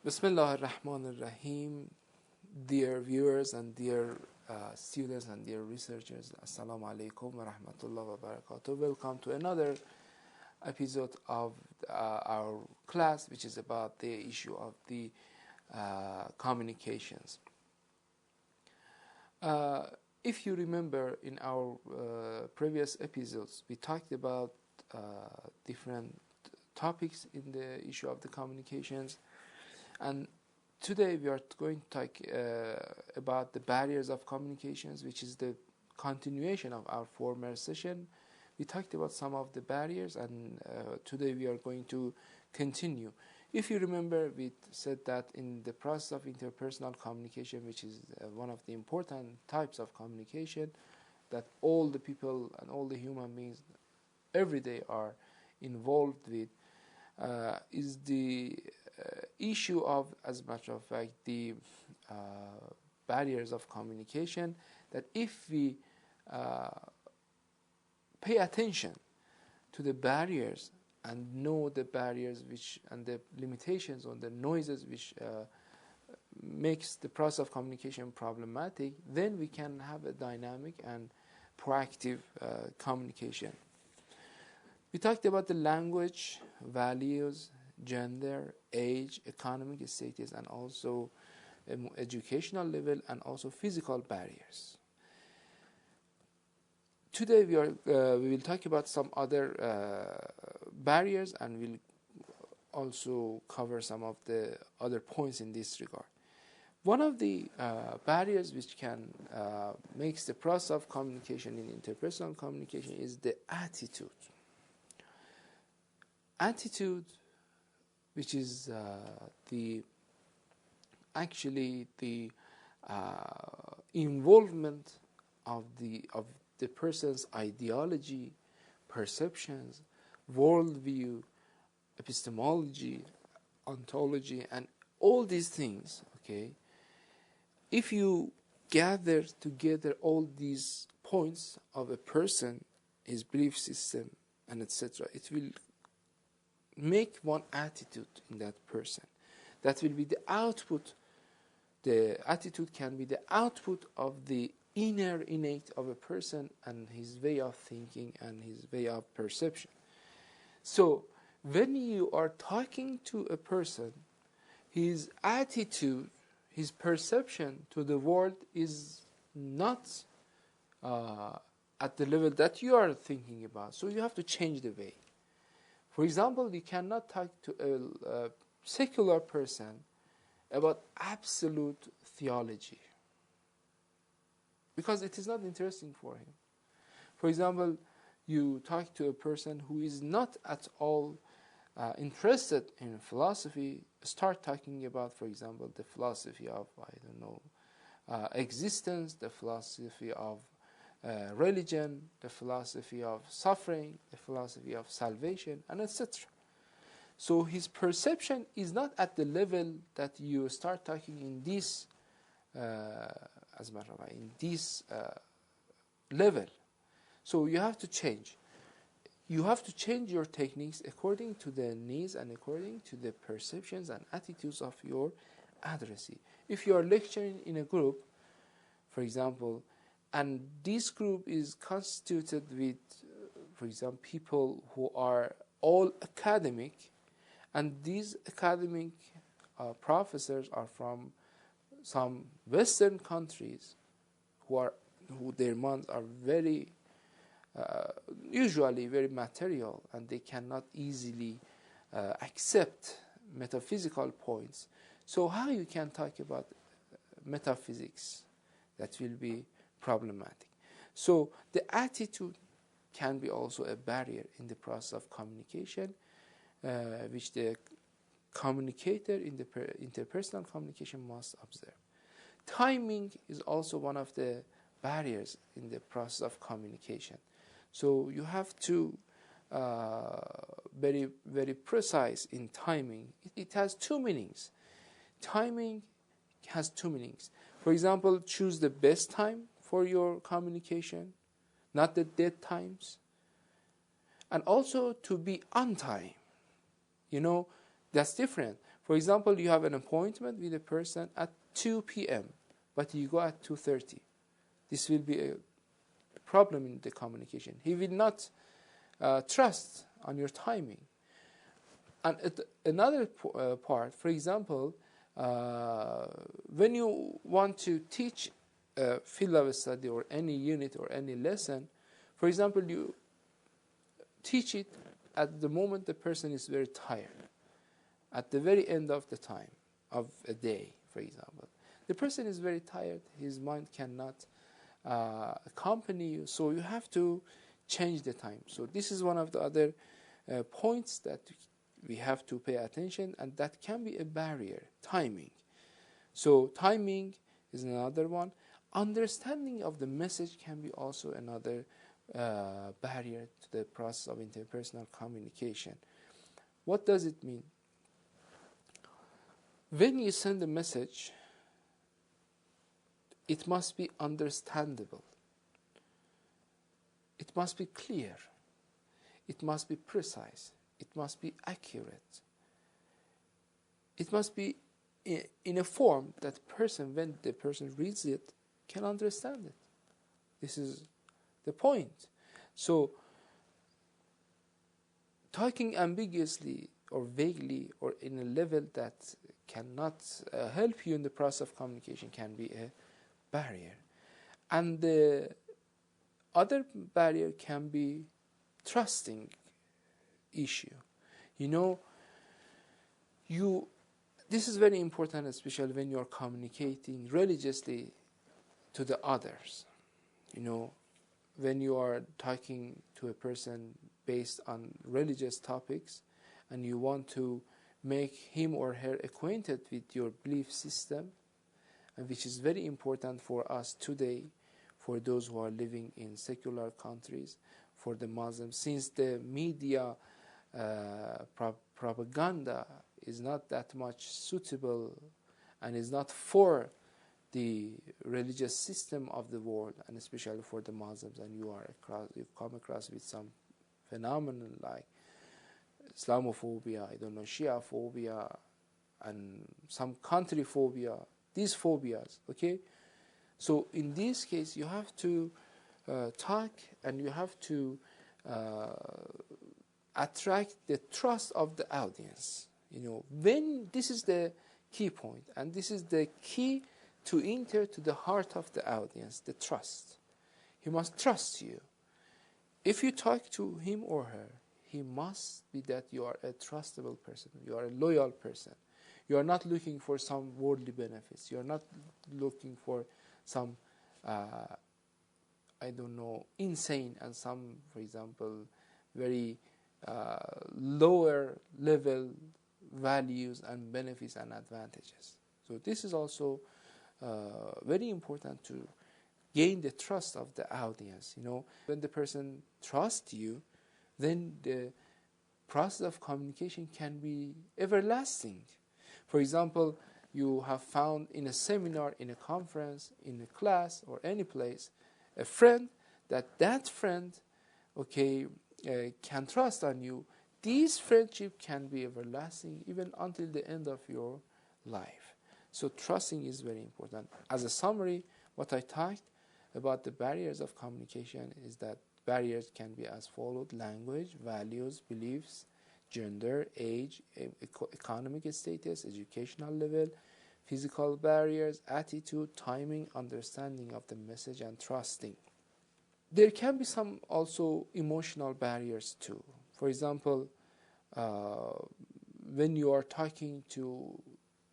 Bismillah ar-Rahman ar-Rahim. Dear viewers and dear students and dear researchers, Assalamu alaikum wa rahmatullah wa barakatuh. Welcome to another episode of our class, which is about the issue of the communications. If you remember, in our previous episodes, we talked about different topics in the issue of the communications, and today we are going to talk about the barriers of communications, which is the continuation of our former session. We talked about some of the barriers, and today we are going to continue. If you remember, we said that in the process of interpersonal communication, which is one of the important types of communication that all the people and all the human beings every day are involved with, is the issue of, as a matter of fact, the barriers of communication, that if we pay attention to the barriers and know the barriers which and the limitations on the noises which makes the process of communication problematic, then we can have a dynamic and proactive communication. We talked about the language, values, gender, age, economic status, and also educational level, and also physical barriers. Today we will talk about some other barriers, and we'll also cover some of the other points in this regard. One of the barriers which can makes the process of communication in interpersonal communication is the attitude. Attitude, which is actually the involvement of the person's ideology, perceptions, worldview, epistemology, ontology, and all these things. Okay, if you gather together all these points of a person, his belief system, and etc., it will make one attitude in that person. That will be the output. The attitude can be the output of the innate of a person and his way of thinking and his way of perception. So when you are talking to a person, his attitude, his perception to the world is not at the level that you are thinking about. So you have to change the way. For example, you cannot talk to a secular person about absolute theology, because it is not interesting for him. For example, you talk to a person who is not at all interested in philosophy, start talking about, for example, the philosophy of, existence, the philosophy of religion, the philosophy of suffering, the philosophy of salvation, and etc. So his perception is not at the level that you start talking in this, as a matter of fact, in this level. So you have to change. You have to change your techniques according to the needs and according to the perceptions and attitudes of your addressee. If you are lecturing in a group, for example, and this group is constituted with, for example, people who are all academic, and these academic professors are from some Western countries who their minds are very, usually very material, and they cannot easily accept metaphysical points. So how you can talk about metaphysics? That will be problematic. So the attitude can be also a barrier in the process of communication, which the communicator in the interpersonal communication must observe. Timing is also one of the barriers in the process of communication. So you have to very, very precise in timing. It has two meanings. Timing has two meanings. For example, choose the best time for your communication, not the dead times. And also to be on time. That's different. For example, you have an appointment with a person at 2 p.m., but you go at 2:30. This will be a problem in the communication. He will not trust on your timing. And another part, for example, when you want to teach a field of study or any unit or any lesson, for example, you teach it at the moment the person is very tired, at the very end of the time of a day, for example. The person is very tired, his mind cannot accompany you, so you have to change the time. So this is one of the other points that we have to pay attention, and that can be a barrier, timing. So timing is another one. Understanding of the message can be also another barrier to the process of interpersonal communication. What does it mean? When you send a message, it must be understandable. It must be clear. It must be precise. It must be accurate. It must be in a form that when the person reads it, can understand it. This is the point. So, talking ambiguously or vaguely or in a level that cannot help you in the process of communication can be a barrier. And the other barrier can be trusting issue. This is very important, especially when you're communicating religiously to the others. When you are talking to a person based on religious topics and you want to make him or her acquainted with your belief system, and which is very important for us today, for those who are living in secular countries, for the Muslims, since the media propaganda is not that much suitable and is not for the religious system of the world, and especially for the Muslims, and you come across with some phenomenon like Islamophobia, Shia phobia, and some country phobia, these phobias, okay? So in this case, you have to talk, and you have to attract the trust of the audience. When this is the key point, and this is the key to enter to the heart of the audience, the trust. He must trust you. If you talk to him or her, he must be that you are a trustable person, you are a loyal person. You are not looking for some worldly benefits. You are not looking for some, insane and some, for example, very lower level values and benefits and advantages. So this is also very important to gain the trust of the audience. When the person trusts you, then the process of communication can be everlasting. For example, you have found in a seminar, in a conference, in a class, or any place, a friend that friend, can trust on you. This friendship can be everlasting even until the end of your life. So trusting is very important. As a summary, what I talked about the barriers of communication is that barriers can be as followed: language, values, beliefs, gender, age, economic status, educational level, physical barriers, attitude, timing, understanding of the message, and trusting. There can be some also emotional barriers too. For example, when you are talking to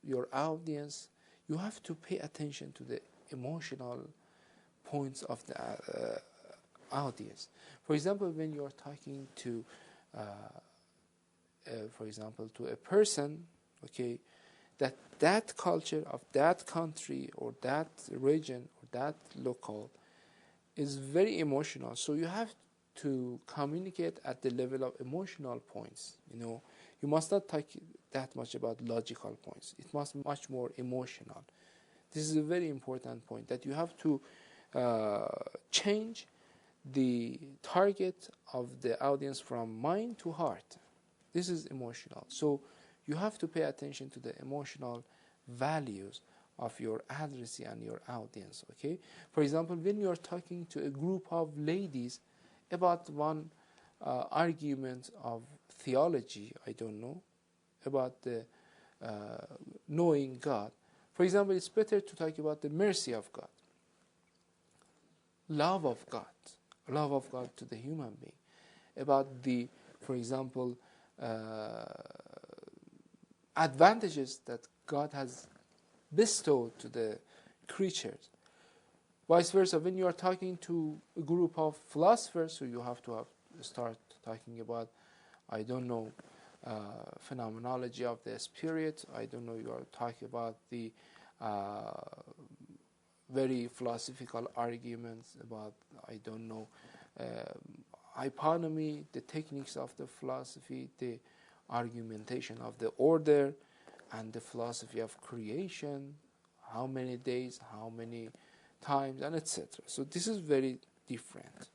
your audience, you have to pay attention to the emotional points of the audience. For example, when you are talking to, to a person, that culture of that country or that region or that local is very emotional. So you have to communicate at the level of emotional points. You must not talk that much about logical points. It must be much more emotional. This is a very important point, that you have to change the target of the audience from mind to heart. This is emotional. So you have to pay attention to the emotional values of your addressee and your audience. Okay, for example, when you are talking to a group of ladies about one argument of theology, I don't know, about the knowing God. For example, it's better to talk about the mercy of God, love of God to the human being, about the, for example, advantages that God has bestowed to the creatures. Vice versa, when you are talking to a group of philosophers, so you have to start talking about, I don't know, phenomenology of the spirit. I don't know, you are talking about the very philosophical arguments about, I don't know, hyponymy, the techniques of the philosophy, the argumentation of the order, and the philosophy of creation, how many days, how many times, and etc. So this is very different.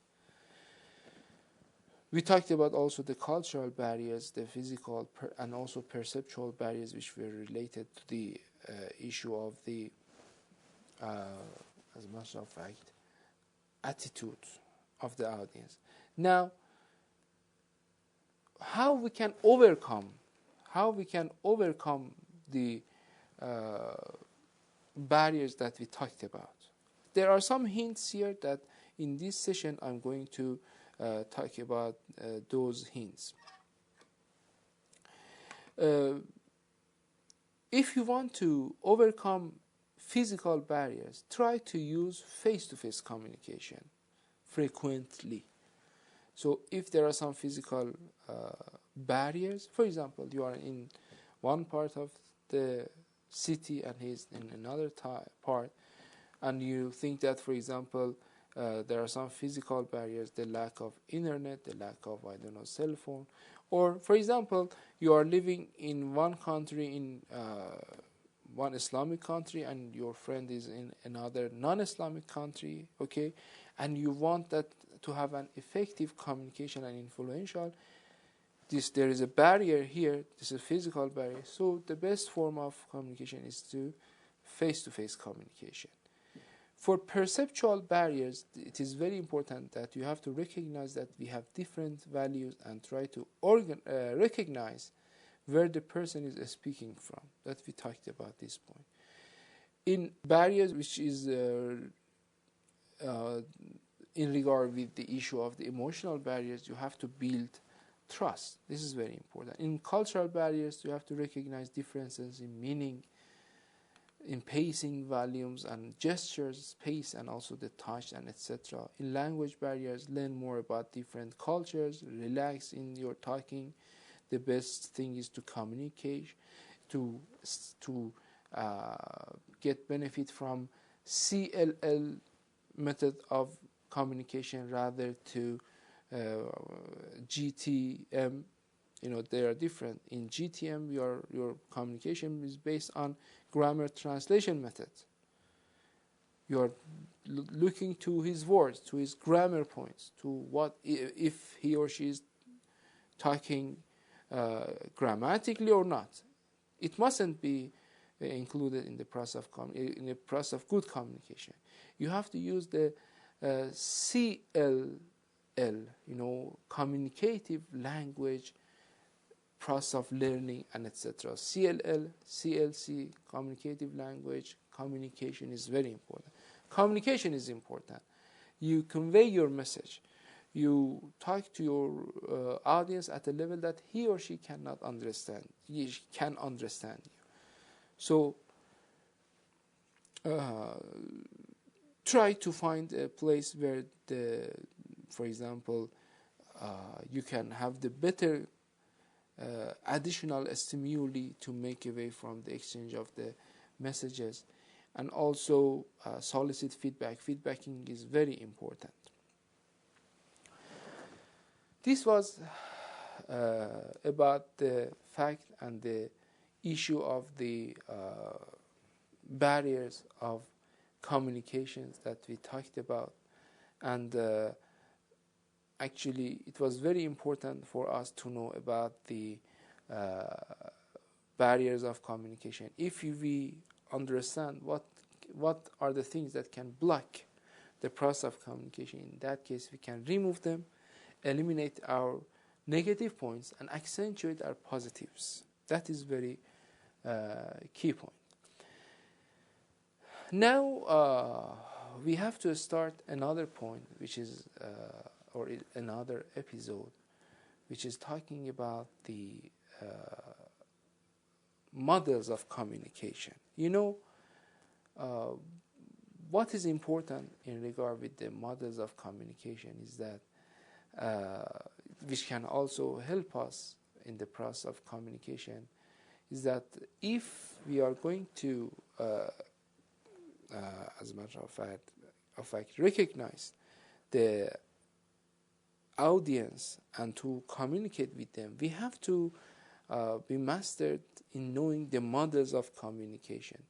We talked about also the cultural barriers, the physical and also perceptual barriers, which were related to the issue of the, as a matter of fact, attitude of the audience. Now, how we can overcome the barriers that we talked about? There are some hints here that in this session I'm going to talk about those hints. If you want to overcome physical barriers, try to use face-to-face communication frequently. So if there are some physical barriers, for example, you are in one part of the city and he's in another part, and you think that, for example, there are some physical barriers, the lack of internet, the lack of, I don't know, cell phone, or, for example, you are living in one country, in one Islamic country, and your friend is in another non-Islamic country, okay, and you want that to have an effective communication and influential. There is a barrier here, this is a physical barrier, so the best form of communication is to face-to-face communication. For perceptual barriers, it is very important that you have to recognize that we have different values and try to recognize where the person is speaking from. That we talked about this point. In barriers, which is in regard with the issue of the emotional barriers, you have to build trust. This is very important. In cultural barriers, you have to recognize differences in meaning, in pacing, volumes, and gestures, pace, and also the touch, and etc. In language barriers, learn more about different cultures, relax in your talking. The best thing is to communicate, to get benefit from CLL method of communication rather to GTM. You know, they are different. In GTM, your communication is based on grammar translation methods. You are looking to his words, to his grammar points, to what if he or she is talking grammatically or not. It mustn't be included in the process of good communication. You have to use the CLL, communicative language, process of learning, and etc. CLL, CLC, communicative language, communication is very important. Communication is important. You convey your message. You talk to your audience at a level that he or she cannot understand. He can understand you. So try to find a place where for example, you can have the better additional stimuli to make away from the exchange of the messages, and also solicit feedback. Feedbacking is very important. This was about the fact and the issue of the barriers of communications that we talked about, and actually it was very important for us to know about the barriers of communication. If we understand what are the things that can block the process of communication, in that case we can remove them, eliminate our negative points, and accentuate our positives. That is very key point. Now we have to start another point, which is or another episode, which is talking about the models of communication. You know, what is important in regard with the models of communication is that which can also help us in the process of communication, is that if we are going to as a matter of fact recognize the audience and to communicate with them, we have to be mastered in knowing the models of communication.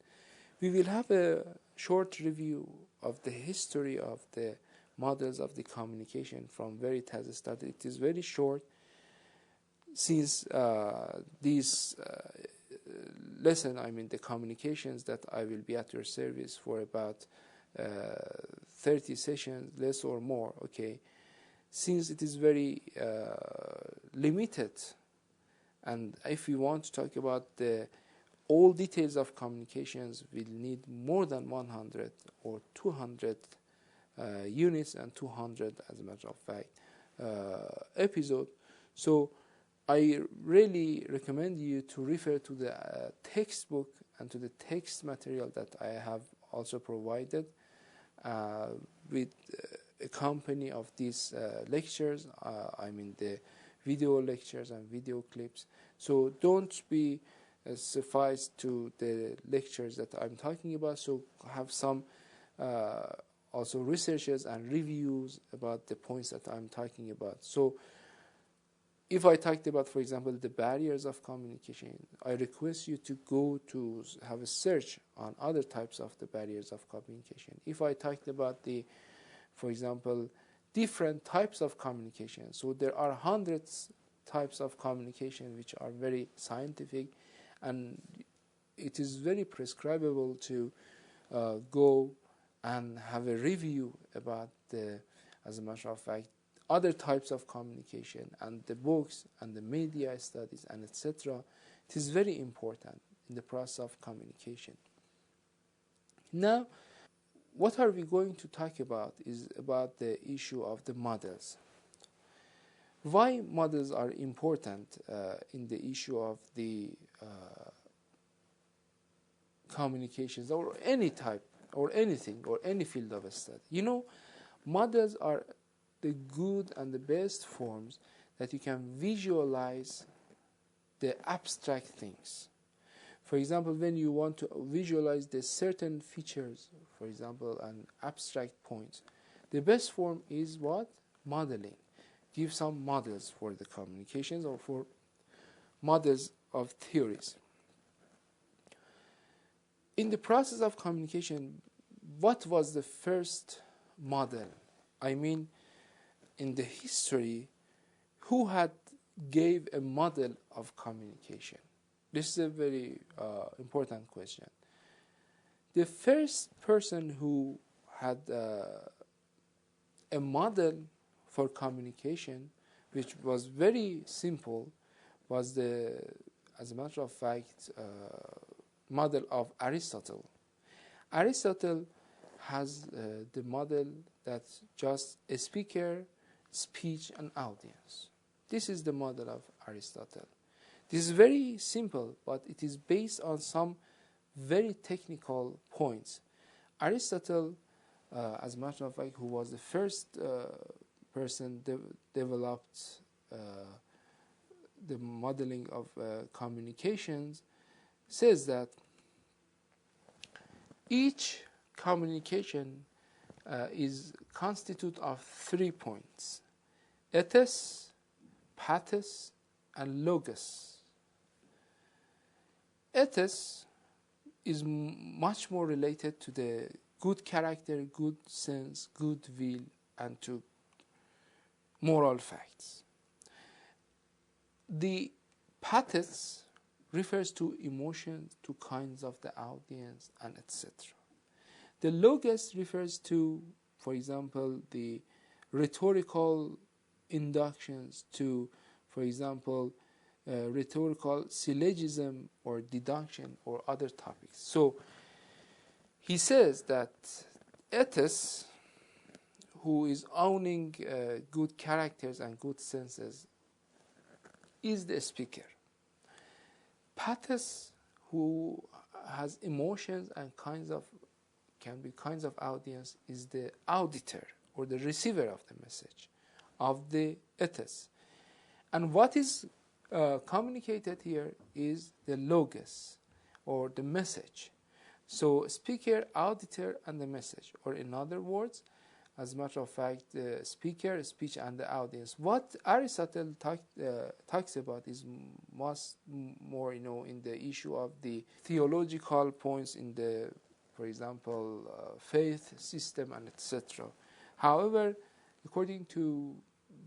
We will have a short review of the history of the models of the communication from Veritas study. It is very short, since this lesson, I mean the communications, that I will be at your service for about 30 sessions, less or more, okay? Since it is very limited, and if we want to talk about the all details of communications, we'll need more than 100 or 200 units and 200, as a matter of fact, episode. So I really recommend you to refer to the textbook and to the text material that I have also provided with a company of these lectures, I mean the video lectures and video clips. So don't be sufficed to the lectures that I'm talking about, so have some also researches and reviews about the points that I'm talking about. So if I talked about, for example, the barriers of communication, I request you to go to have a search on other types of the barriers of communication. If I talked about the, for example, different types of communication, so there are hundreds types of communication which are very scientific, and it is very prescribable to go and have a review about the, as a matter of fact, other types of communication and the books and the media studies and etc. It is very important in the process of communication. Now, what are we going to talk about is about the issue of the models. Why models are important in the issue of the communications, or any type or anything or any field of study? You know, models are the good and the best forms that you can visualize the abstract things. For example, when you want to visualize the certain features, for example, an abstract point, the best form is what? Modeling. Give some models for the communications or for models of theories. In the process of communication, what was the first model? I mean, in the history, who had gave a model of communication? This is a very important question. The first person who had a model for communication, which was very simple, was the, as a matter of fact, model of Aristotle. Aristotle has the model that's just a speaker, speech, and audience. This is the model of Aristotle. This is very simple, but it is based on some very technical points. Aristotle, as a matter of fact, who was the first person developed the modeling of communications, says that each communication is constituted of 3 points: ethos, pathos, and logos. Ethos is much more related to the good character, good sense, good will, and to moral facts. The pathos refers to emotions, to kinds of the audience, and etc. The logos refers to, for example, the rhetorical inductions to, for example, rhetorical syllogism or deduction or other topics. So he says that ethos, who is owning good characters and good senses, is the speaker. Pathos, who has emotions and can be kinds of audience, is the auditor or the receiver of the message of the ethos. And what is communicated here is the logos or the message. So speaker, auditor, and the message, or in other words, as a matter of fact, the speaker, speech, and the audience. What Aristotle talks about is much more, in the issue of the theological points in the, for example, faith system and etc. However, according to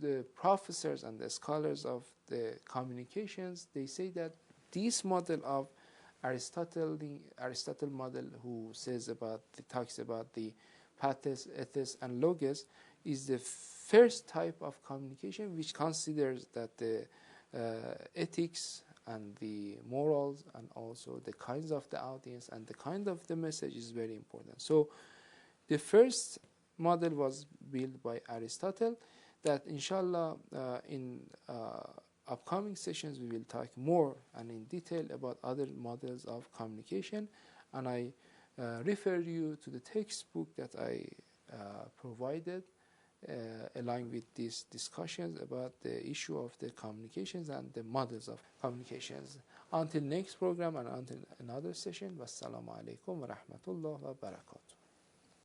the professors and the scholars of the communications, they say that this model of Aristotle model, who talks about the pathos, ethos, and logos, is the first type of communication which considers that the ethics and the morals and also the kinds of the audience and the kind of the message is very important. So the first model was built by Aristotle, that inshallah in upcoming sessions we will talk more and in detail about other models of communication, and I refer you to the textbook that I provided along with these discussions about the issue of the communications and the models of communications. Until next program and until another session, wassalamu alaikum wa rahmatullah wa barakatuh.